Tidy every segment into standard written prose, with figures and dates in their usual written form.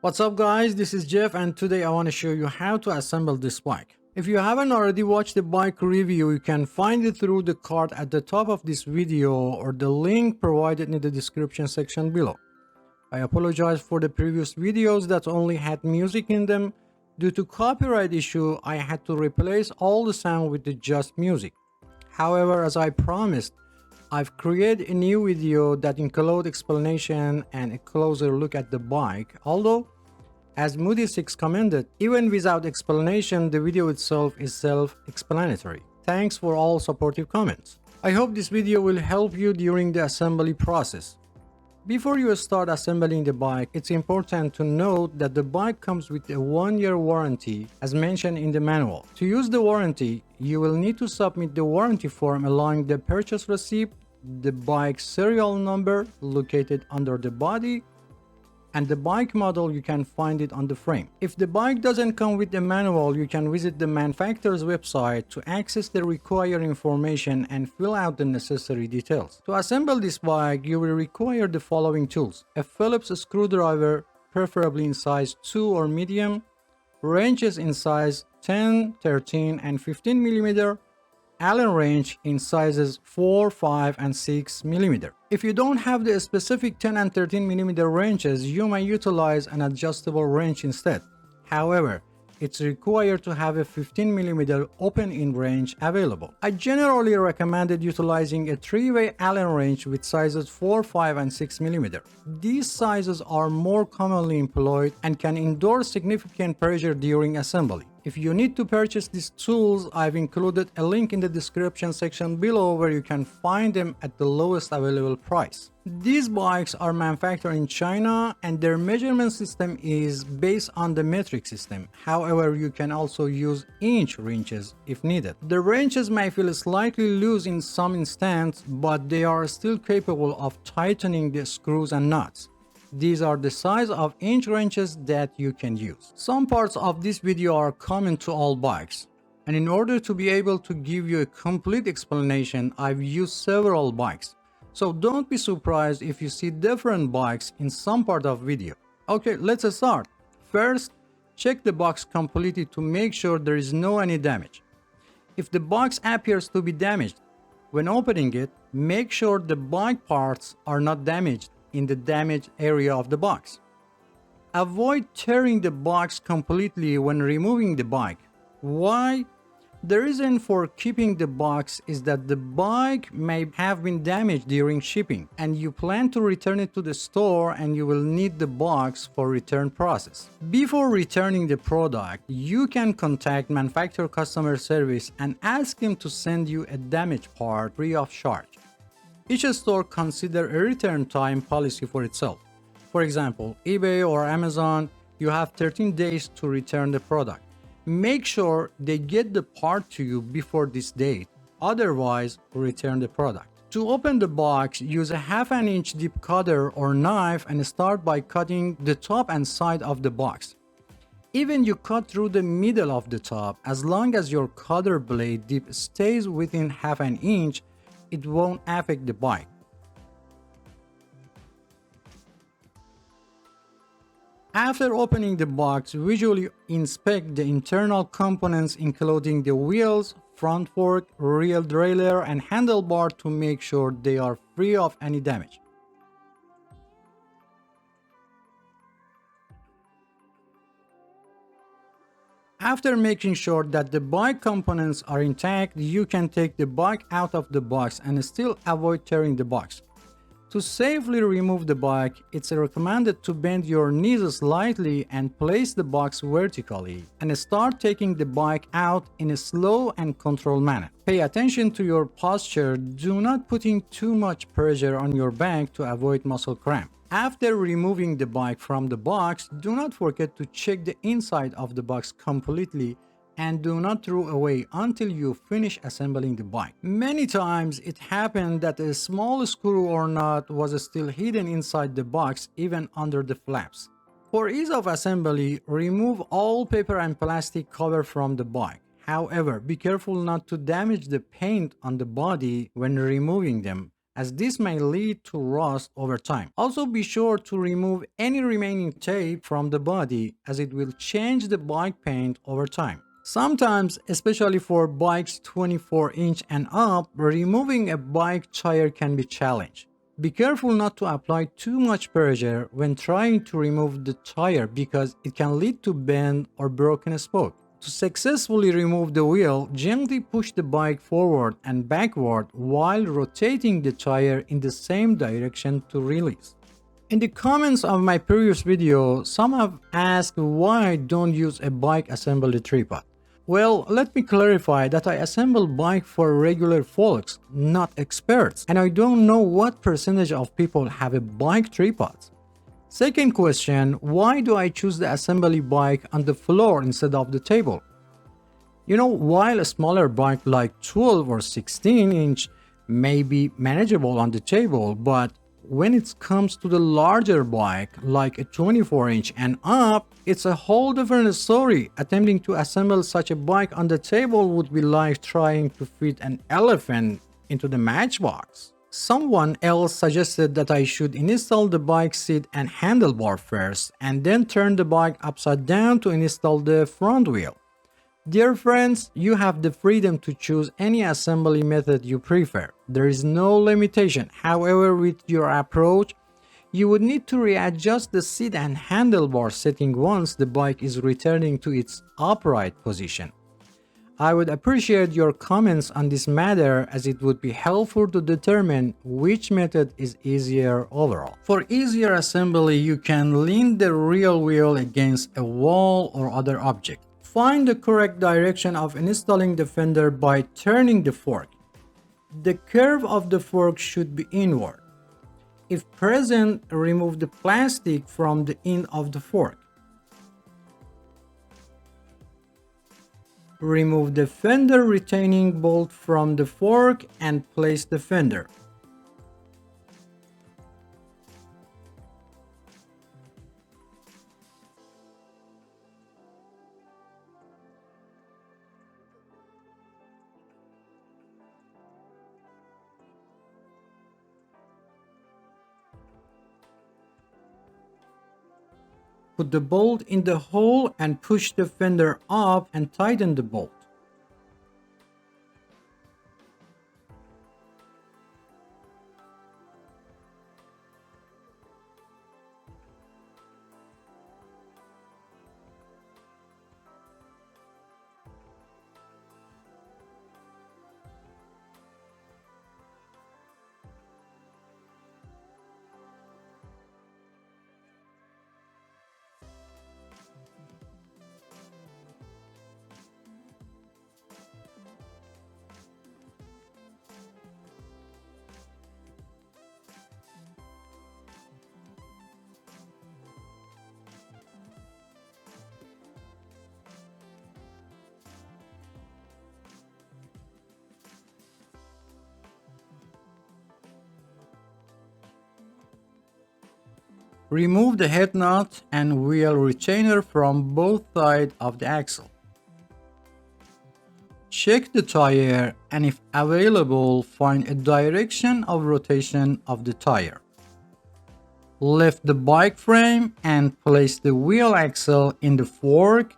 What's up guys, this is Jeff and today I want to show you how to assemble this bike. If you haven't already watched the bike review, you can find it through the card at the top of this video or the link provided in the description section below. I apologize for the previous videos that only had music in them. Due to copyright issue, I had to replace all the sound with the just music. However, as I promised, I've created a new video that includes explanation and a closer look at the bike. Although, as Moody6 commented, even without explanation, the video itself is self-explanatory. Thanks for all supportive comments. I hope this video will help you during the assembly process. Before you start assembling the bike, it's important to note that the bike comes with a 1-year warranty as mentioned in the manual. To use the warranty, you will need to submit the warranty form along the purchase receipt, the bike serial number located under the body, and the bike model. You can find it on the frame. If the bike doesn't come with the manual, you can visit the manufacturer's website to access the required information and fill out the necessary details. To assemble this bike, you will require the following tools: a Phillips screwdriver, preferably in size 2 or medium, wrenches in size 10, 13, and 15 mm, Allen wrench in sizes 4, 5, and 6 mm. If you don't have the specific 10 and 13 mm wrenches, you may utilize an adjustable wrench instead. However, it's required to have a 15 mm open-end wrench available. I generally recommended utilizing a 3-way Allen wrench with sizes 4, 5, and 6 mm. These sizes are more commonly employed and can endure significant pressure during assembly. If you need to purchase these tools, I've included a link in the description section below where you can find them at the lowest available price. These bikes are manufactured in China and their measurement system is based on the metric system. However, you can also use inch wrenches if needed. The wrenches may feel slightly loose in some instances, but they are still capable of tightening the screws and nuts. These are the size of inch wrenches that you can use. Some parts of this video are common to all bikes, and in order to be able to give you a complete explanation, I've used several bikes. So don't be surprised if you see different bikes in some part of video. Okay, let's start. First, check the box completely to make sure there is no any damage. If the box appears to be damaged, when opening it, make sure the bike parts are not damaged in the damaged area of the box. Avoid tearing the box completely when removing the bike. Why? The reason for keeping the box is that the bike may have been damaged during shipping and you plan to return it to the store and you will need the box for return process. Before returning the product, you can contact manufacturer customer service and ask them to send you a damaged part free of charge. Each store considers a return time policy for itself. For example, eBay or Amazon, you have 13 days to return the product. Make sure they get the part to you before this date, otherwise return the product. To open the box, use a 1/2 inch deep cutter or knife and start by cutting the top and side of the box. Even you cut through the middle of the top, as long as your cutter blade dip stays within 1/2 inch, it won't affect the bike. After opening the box, visually inspect the internal components including the wheels, front fork, rear derailleur, and handlebar to make sure they are free of any damage. After making sure that the bike components are intact, you can take the bike out of the box and still avoid tearing the box. To safely remove the bike, it's recommended to bend your knees slightly and place the box vertically and start taking the bike out in a slow and controlled manner. Pay attention to your posture. Do not put in too much pressure on your back to avoid muscle cramp. After removing the bike from the box, do not forget to check the inside of the box completely and do not throw away until you finish assembling the bike. Many times it happened that a small screw or nut was still hidden inside the box, even under the flaps. For ease of assembly, remove all paper and plastic cover from the bike. However, be careful not to damage the paint on the body when removing them, as this may lead to rust over time. Also, be sure to remove any remaining tape from the body, as it will change the bike paint over time. Sometimes, especially for bikes 24-inch and up, removing a bike tire can be challenging. Be careful not to apply too much pressure when trying to remove the tire, because it can lead to bend or broken spoke. To successfully remove the wheel, gently push the bike forward and backward while rotating the tire in the same direction to release. In the comments of my previous video, some have asked why I don't use a bike assembly tripod. Well, let me clarify that I assemble bike for regular folks, not experts, and I don't know what percentage of people have a bike tripod. Second question, why do I choose the assembly bike on the floor instead of the table? While a smaller bike like 12 or 16-inch may be manageable on the table, but when it comes to the larger bike like a 24-inch and up, it's a whole different story. Attempting to assemble such a bike on the table would be like trying to fit an elephant into the matchbox. Someone else suggested that I should install the bike seat and handlebar first, and then turn the bike upside down to install the front wheel. Dear friends, you have the freedom to choose any assembly method you prefer. There is no limitation. However, with your approach, you would need to readjust the seat and handlebar setting once the bike is returning to its upright position. I would appreciate your comments on this matter, as it would be helpful to determine which method is easier overall. For easier assembly, you can lean the rear wheel against a wall or other object. Find the correct direction of installing the fender by turning the fork. The curve of the fork should be inward. If present, remove the plastic from the end of the fork. Remove the fender retaining bolt from the fork and place the fender. Put the bolt in the hole and push the fender up and tighten the bolt. Remove the head nut and wheel retainer from both sides of the axle. Check the tire, and if available, find a direction of rotation of the tire. Lift the bike frame and place the wheel axle in the fork,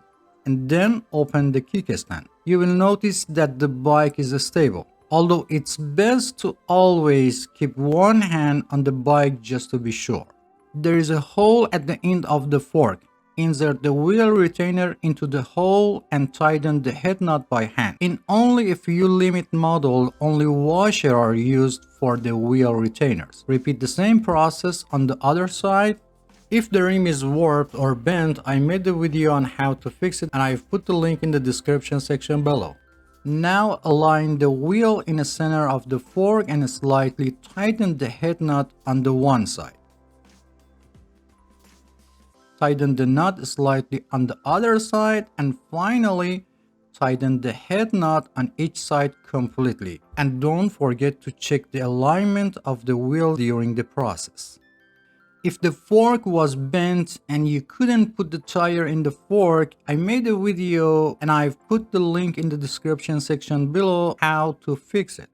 and then open the kickstand. You will notice that the bike is stable, although it's best to always keep one hand on the bike just to be sure. There is a hole at the end of the fork. Insert the wheel retainer into the hole and tighten the head nut by hand. In only a few limit models, only washers are used for the wheel retainers. Repeat the same process on the other side. If the rim is warped or bent, I made a video on how to fix it, and I've put the link in the description section below. Now align the wheel in the center of the fork and slightly tighten the head nut on the one side. Tighten the nut slightly on the other side, and finally tighten the head nut on each side completely. And don't forget to check the alignment of the wheel during the process. If the fork was bent and you couldn't put the tire in the fork, I made a video and I've put the link in the description section below how to fix it.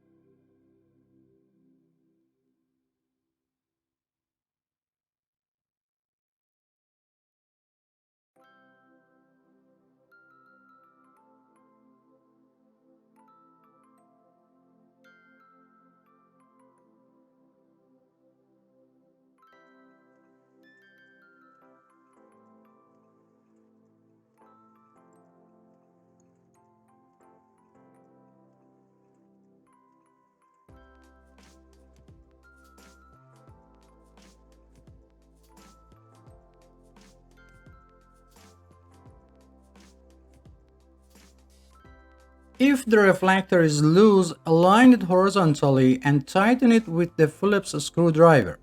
If the reflector is loose, align it horizontally and tighten it with the Phillips screwdriver.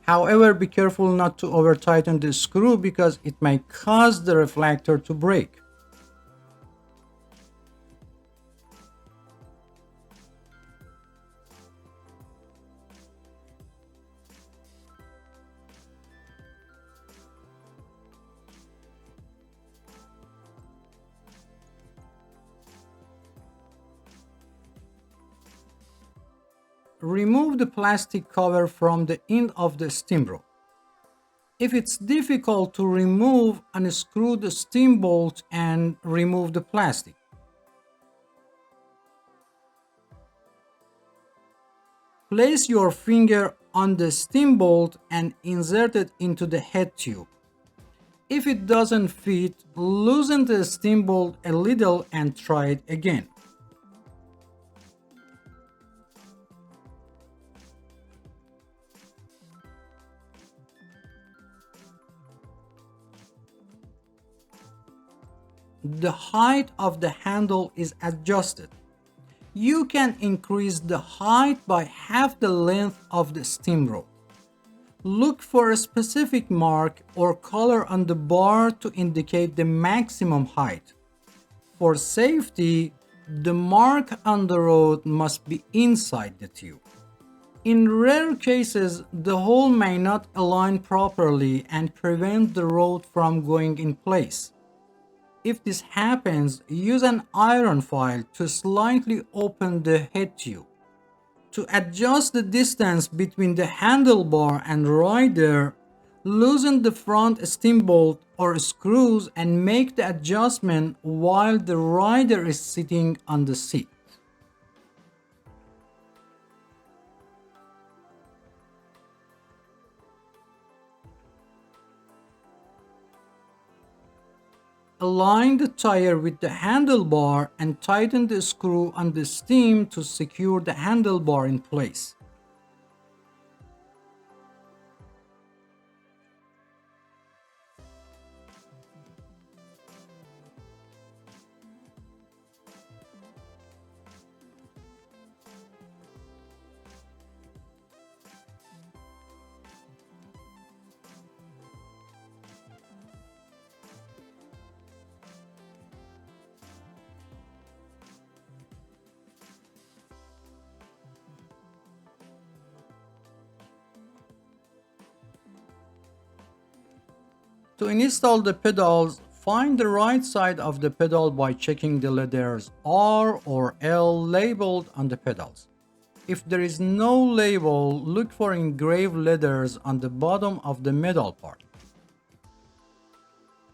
However, be careful not to over-tighten the screw because it may cause the reflector to break. Remove the plastic cover from the end of the steam rope. If it's difficult to remove, unscrew the steam bolt and remove the plastic. Place your finger on the steam bolt and insert it into the head tube. If it doesn't fit, loosen the steam bolt a little and try it again. The height of the handle is adjusted. You can increase the height by half the length of the steam rope. Look for a specific mark or color on the bar to indicate the maximum height. For safety, the mark on the rod must be inside the tube. In rare cases, the hole may not align properly and prevent the rod from going in place. If this happens, use an iron file to slightly open the head tube. To adjust the distance between the handlebar and rider, loosen the front steam bolt or screws and make the adjustment while the rider is sitting on the seat. Align the tire with the handlebar and tighten the screw on the stem to secure the handlebar in place. To install the pedals, find the right side of the pedal by checking the letters R or L labeled on the pedals. If there is no label, look for engraved letters on the bottom of the metal part.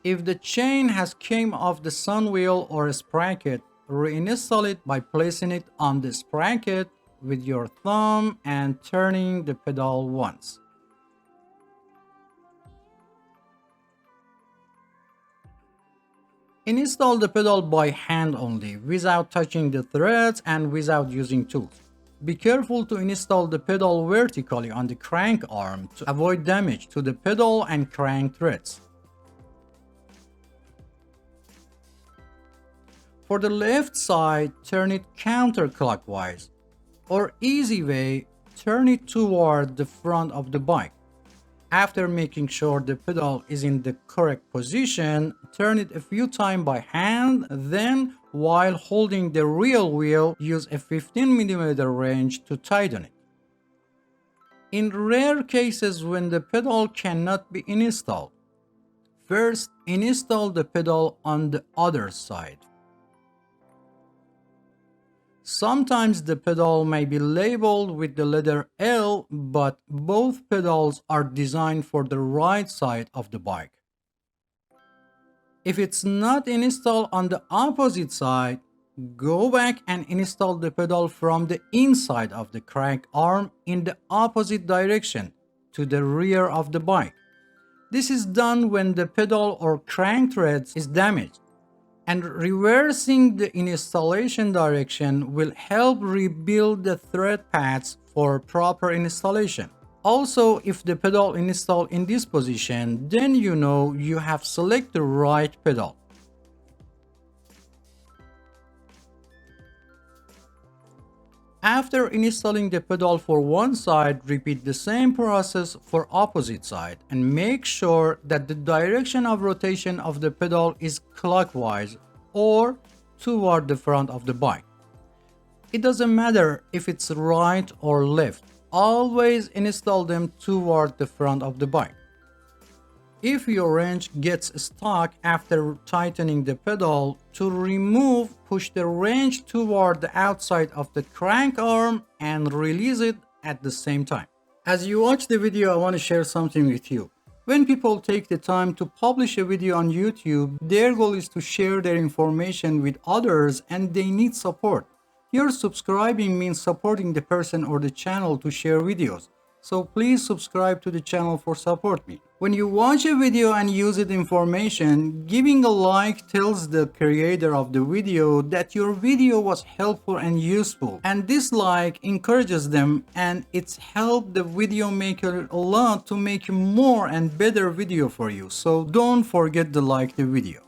If the chain has came off the sun wheel or sprocket, reinstall it by placing it on the sprocket with your thumb and turning the pedal once. Install the pedal by hand only, without touching the threads and without using tools. Be careful to install the pedal vertically on the crank arm to avoid damage to the pedal and crank threads. For the left side, turn it counterclockwise, or easy way, turn it toward the front of the bike. After making sure the pedal is in the correct position, turn it a few times by hand, then while holding the rear wheel, use a 15mm wrench to tighten it. In rare cases when the pedal cannot be installed, first install the pedal on the other side. Sometimes the pedal may be labeled with the letter L, but both pedals are designed for the right side of the bike. If it's not installed on the opposite side, go back and install the pedal from the inside of the crank arm in the opposite direction to the rear of the bike. This is done when the pedal or crank thread is damaged, and reversing the installation direction will help rebuild the thread paths for proper installation. Also, if the pedal installed in this position, then you know you have selected the right pedal. After installing the pedal for one side, repeat the same process for opposite side and make sure that the direction of rotation of the pedal is clockwise or toward the front of the bike. It doesn't matter if it's right or left, always install them toward the front of the bike. If your wrench gets stuck after tightening the pedal, to remove, push the wrench toward the outside of the crank arm and release it at the same time. As you watch the video, I want to share something with you. When people take the time to publish a video on YouTube, their goal is to share their information with others and they need support. Your subscribing means supporting the person or the channel to share videos. So please subscribe to the channel for support me. When you watch a video and use it information, giving a like tells the creator of the video that your video was helpful and useful. And this like encourages them and it's helped the video maker a lot to make more and better video for you. So don't forget to like the video.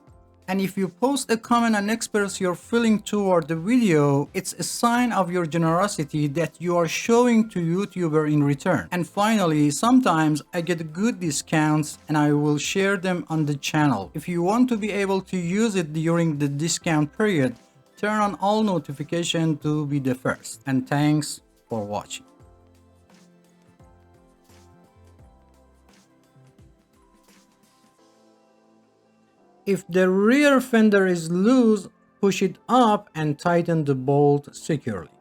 And if you post a comment and express your feeling toward the video, it's a sign of your generosity that you are showing to YouTuber in return. And finally, sometimes I get good discounts and I will share them on the channel. If you want to be able to use it during the discount period, turn on all notifications to be the first. And thanks for watching. If the rear fender is loose, push it up and tighten the bolt securely.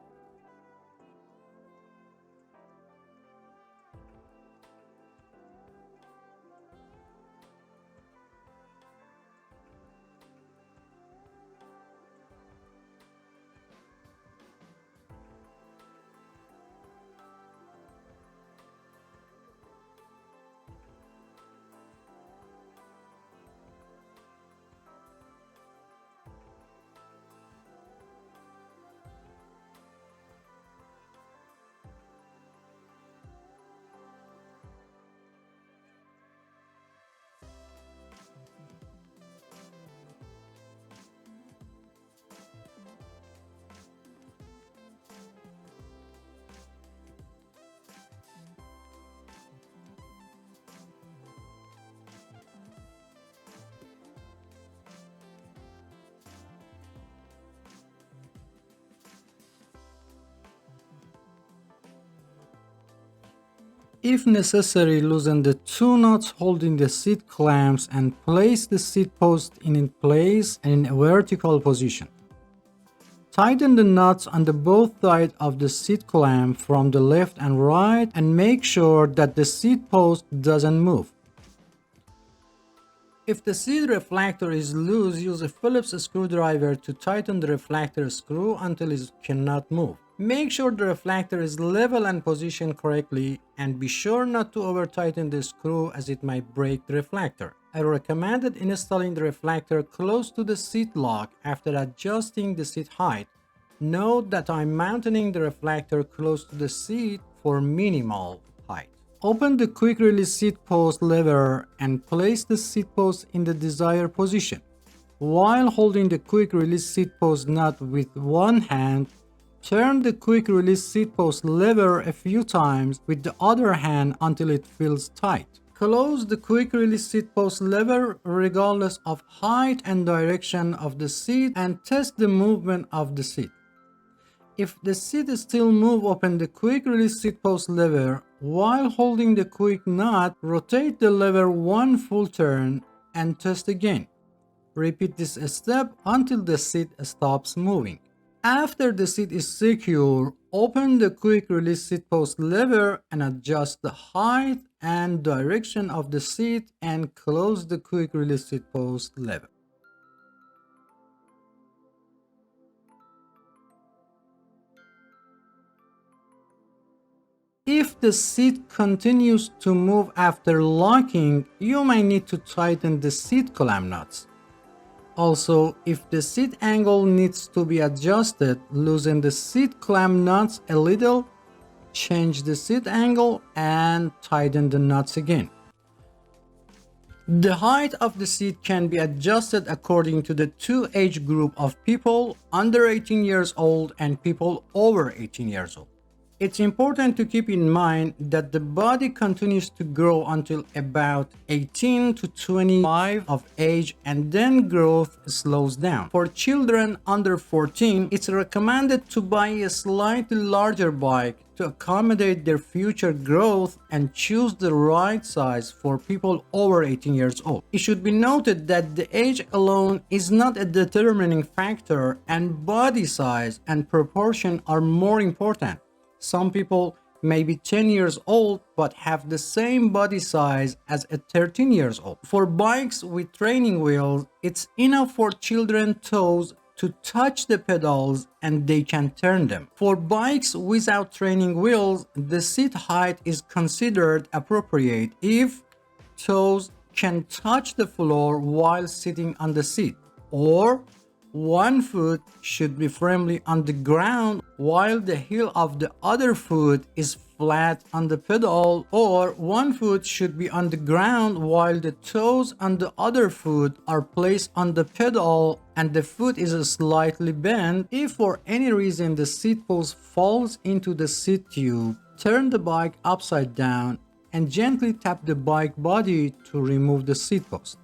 If necessary, loosen the two nuts holding the seat clamps and place the seat post in place and in a vertical position. Tighten the nuts on the both sides of the seat clamp from the left and right and make sure that the seat post doesn't move. If the seat reflector is loose, use a Phillips screwdriver to tighten the reflector screw until it cannot move. Make sure the reflector is level and positioned correctly and be sure not to over tighten the screw as it might break the reflector. I recommended installing the reflector close to the seat lock after adjusting the seat height. Note that I'm mounting the reflector close to the seat for minimal height. Open the quick release seat post lever and place the seat post in the desired position. While holding the quick release seat post nut with one hand, turn the quick release seat post lever a few times with the other hand until it feels tight. Close the quick release seat post lever regardless of height and direction of the seat and test the movement of the seat. If the seat still moves, open the quick release seat post lever. While holding the quick nut, rotate the lever one full turn and test again. Repeat this step until the seat stops moving. After the seat is secure, open the quick release seat post lever and adjust the height and direction of the seat and close the quick release seat post lever. If the seat continues to move after locking, you may need to tighten the seat clamp nuts. Also, if the seat angle needs to be adjusted, loosen the seat clamp nuts a little, change the seat angle, and tighten the nuts again. The height of the seat can be adjusted according to the two age group of people under 18 years old and people over 18 years old. It's important to keep in mind that the body continues to grow until about 18 to 25 of age and then growth slows down. For children under 14, it's recommended to buy a slightly larger bike to accommodate their future growth and choose the right size for people over 18 years old. It should be noted that the age alone is not a determining factor and body size and proportion are more important. Some people may be 10 years old but have the same body size as a 13 years old. For bikes with training wheels, it's enough for children's toes to touch the pedals and they can turn them. For bikes without training wheels, the seat height is considered appropriate if toes can touch the floor while sitting on the seat, or one foot should be firmly on the ground while the heel of the other foot is flat on the pedal, or one foot should be on the ground while the toes on the other foot are placed on the pedal and the foot is slightly bent. If for any reason the seat post falls into the seat tube, turn the bike upside down and gently tap the bike body to remove the seat post.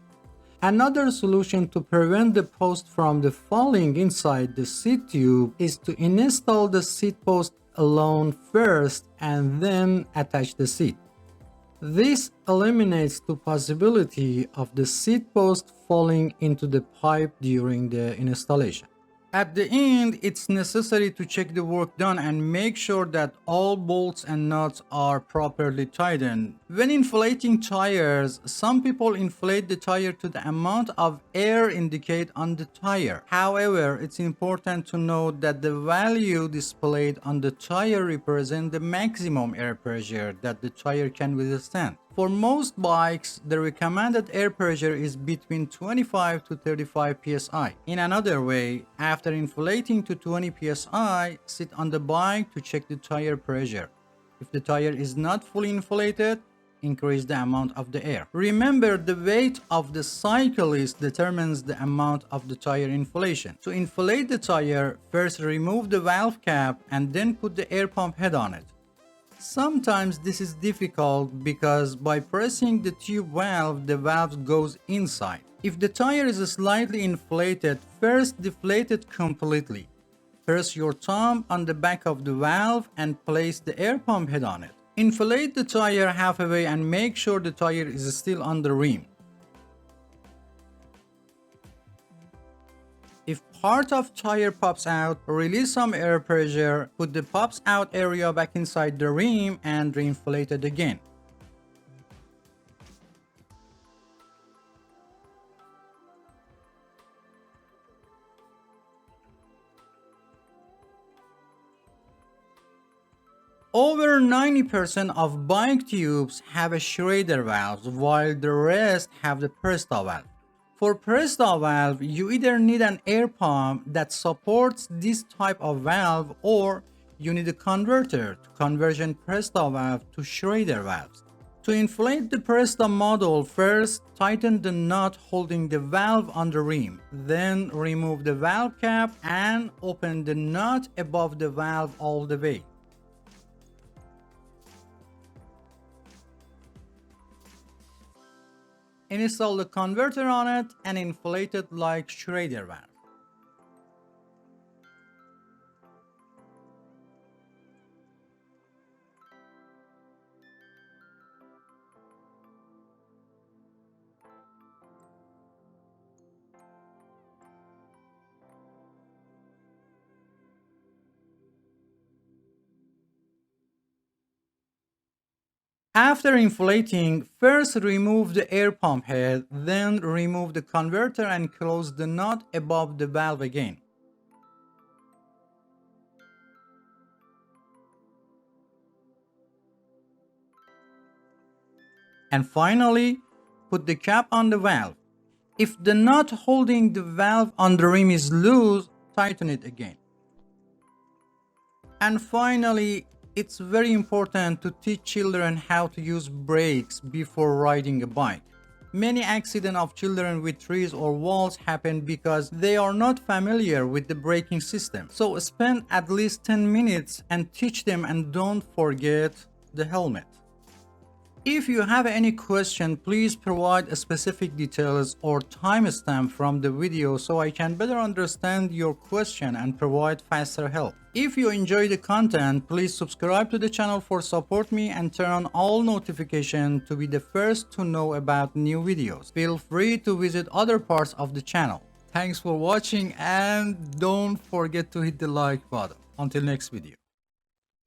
Another solution to prevent the post from falling inside the seat tube is to install the seat post alone first and then attach the seat. This eliminates the possibility of the seat post falling into the pipe during the installation. At the end, it's necessary to check the work done and make sure that all bolts and nuts are properly tightened. When inflating tires, some people inflate the tire to the amount of air indicated on the tire. However, it's important to note that the value displayed on the tire represents the maximum air pressure that the tire can withstand. For most bikes, the recommended air pressure is between 25 to 35 psi. In another way, after inflating to 20 psi, sit on the bike to check the tire pressure. If the tire is not fully inflated, increase the amount of the air. Remember, the weight of the cyclist determines the amount of the tire inflation. To inflate the tire, first remove the valve cap and then put the air pump head on it. Sometimes this is difficult because by pressing the tube valve, the valve goes inside. If the tire is slightly inflated, first deflate it completely. Press your thumb on the back of the valve and place the air pump head on it. Inflate the tire halfway and make sure the tire is still on the rim. If part of tire pops out, release some air pressure, put the pops out area back inside the rim and reinflate it again. Over 90% of bike tubes have a Schrader valve, while the rest have the Presta valve. For Presta valve, you either need an air pump that supports this type of valve or you need a converter to conversion Presta valve to Schrader valves. To inflate the Presta model, first tighten the nut holding the valve on the rim, then remove the valve cap and open the nut above the valve all the way. Install the converter on it and inflate it like Schrader valve. After inflating, first remove the air pump head, then remove the converter and close the nut above the valve again. And finally, put the cap on the valve. If the nut holding the valve on the rim is loose, tighten it again. And finally, it's very important to teach children how to use brakes before riding a bike. Many accidents of children with trees or walls happen because they are not familiar with the braking system. So spend at least 10 minutes and teach them, and don't forget the helmet. If you have any question, please provide specific details or timestamp from the video so I can better understand your question and provide faster help. If you enjoy the content, please subscribe to the channel for support me and turn on all notifications to be the first to know about new videos. Feel free to visit other parts of the channel. Thanks for watching and don't forget to hit the like button. Until next video.